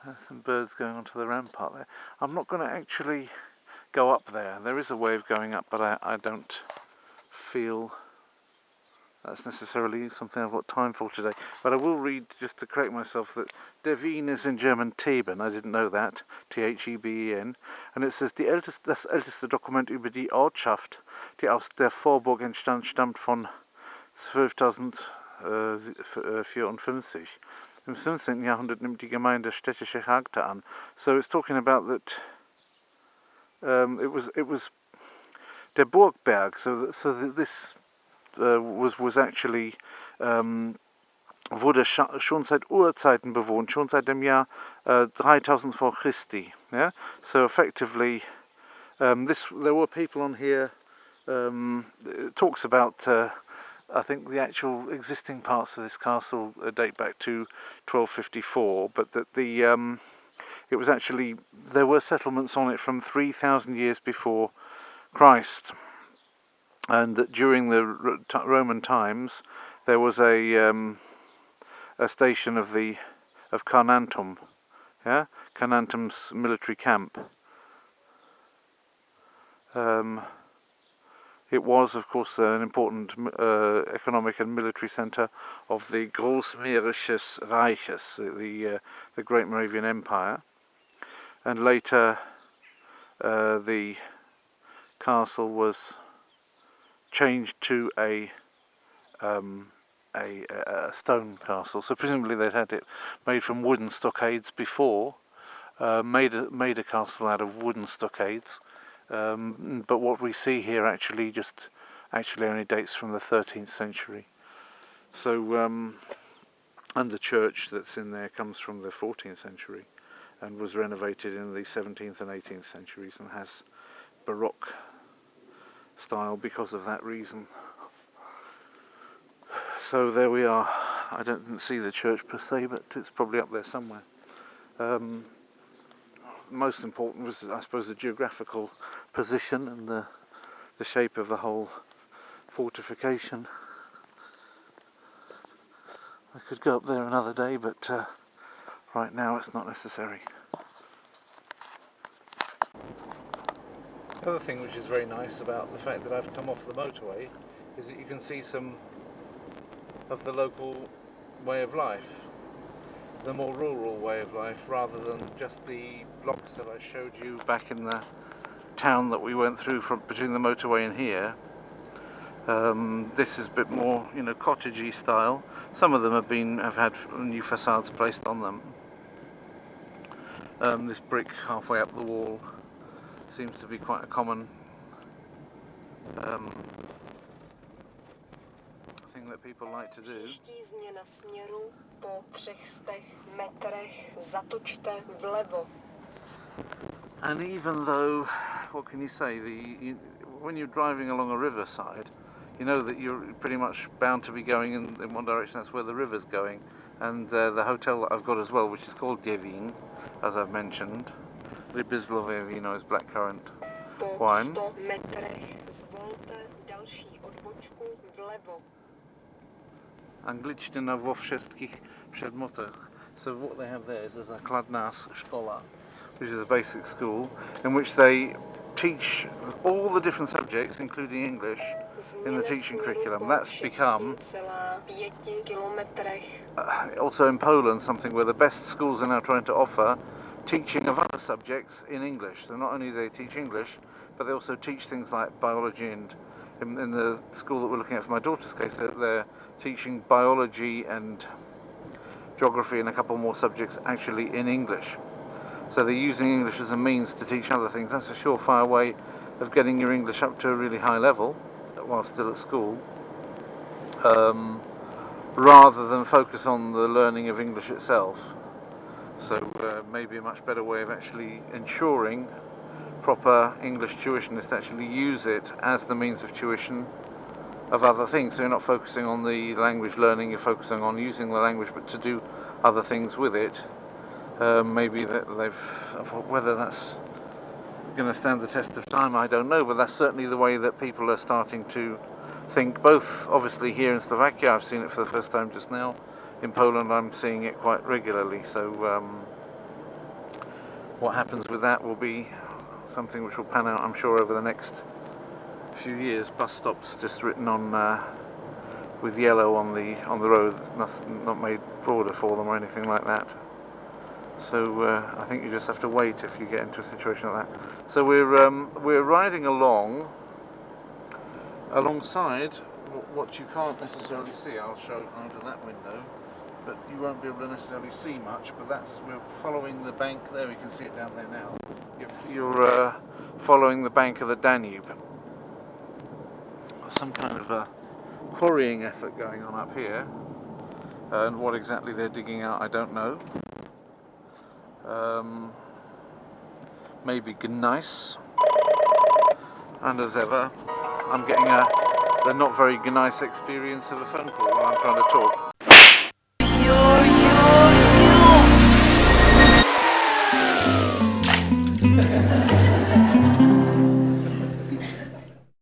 There's some birds going onto the rampart there. I'm not going to actually go up there. There is a way of going up, but I don't feel that's necessarily something I've got time for today. But I will read, just to correct myself, that Der Wien is in German Theben. I didn't know that. Theben. And it says, das älteste Dokument über die Ortschaft, die aus der Vorburg entstand, stammt von 12.054. Im 15. Jahrhundert nimmt die Gemeinde städtische Charakter an. So it's talking about that it was der Burgberg. So this was actually wurde schon seit Urzeiten bewohnt, schon seit dem Jahr 3000 vor Christi. Yeah? So effectively, there were people on here. It talks about. I think the actual existing parts of this castle date back to 1254, but that it was actually, there were settlements on it from 3,000 years before Christ, and that during the Roman times there was a station of Carnuntum, yeah, Carnuntum's military camp. It was, of course, an important economic and military centre of the Großmährisches Reiches, the Great Moravian Empire, and later the castle was changed to a stone castle. So presumably they'd had it made from wooden stockades before, made a castle out of wooden stockades. But what we see here actually only dates from the 13th century. So, and the church that's in there comes from the 14th century and was renovated in the 17th and 18th centuries and has Baroque style because of that reason. So there we are. I didn't see the church per se, but it's probably up there somewhere. Most important was, I suppose, the geographical position and the shape of the whole fortification. I could go up there another day, but right now it's not necessary. The other thing which is very nice about the fact that I've come off the motorway is that you can see some of the local way of life, the more rural way of life, rather than just the blocks that I showed you back in the town that we went through from between the motorway and here. This is a bit more, cottagey style. Some of them have had new facades placed on them. This brick halfway up the wall seems to be quite a common thing that people like to do. Příští změna směru po 300 metrech zatočte vlevo. And even though, what can you say, when you're driving along a riverside, you know that you're pretty much bound to be going in one direction. That's where the river's going. And the hotel that I've got as well, which is called Devin, as I've mentioned, Rybizlové víno is blackcurrant wine. Po 100 metrech zvolte další odbočku vlevo. Angličtina vo všetkých předmotech. So what they have there is a základná škola, which is a basic school, in which they teach all the different subjects, including English, in the teaching curriculum. That's become, also in Poland, something where the best schools are now trying to offer teaching of other subjects in English. So not only do they teach English, but they also teach things like biology, and in the school that we're looking at for my daughter's case, they're teaching biology and geography and a couple more subjects actually in English. So they're using English as a means to teach other things. That's a surefire way of getting your English up to a really high level while still at school, rather than focus on the learning of English itself. So maybe a much better way of actually ensuring proper English tuition is to actually use it as the means of tuition of other things. So you're not focusing on the language learning, you're focusing on using the language, but to do other things with it. Maybe that whether that's going to stand the test of time, I don't know, but that's certainly the way that people are starting to think, both obviously here in Slovakia. I've seen it for the first time just now. In Poland I'm seeing it quite regularly, so what happens with that will be something which will pan out, I'm sure, over the next few years. Bus stops just written on with yellow on the road. It's not made broader for them or anything like that. So I think you just have to wait if you get into a situation like that. So we're riding alongside what you can't necessarily see. I'll show out of that window, but you won't be able to necessarily see much. But we're following the bank there. We can see it down there now. You're following the bank of the Danube. Some kind of a quarrying effort going on up here, and what exactly they're digging out, I don't know. Maybe gneiss. And as ever, I'm getting the not very gneiss experience of a phone call while I'm trying to talk.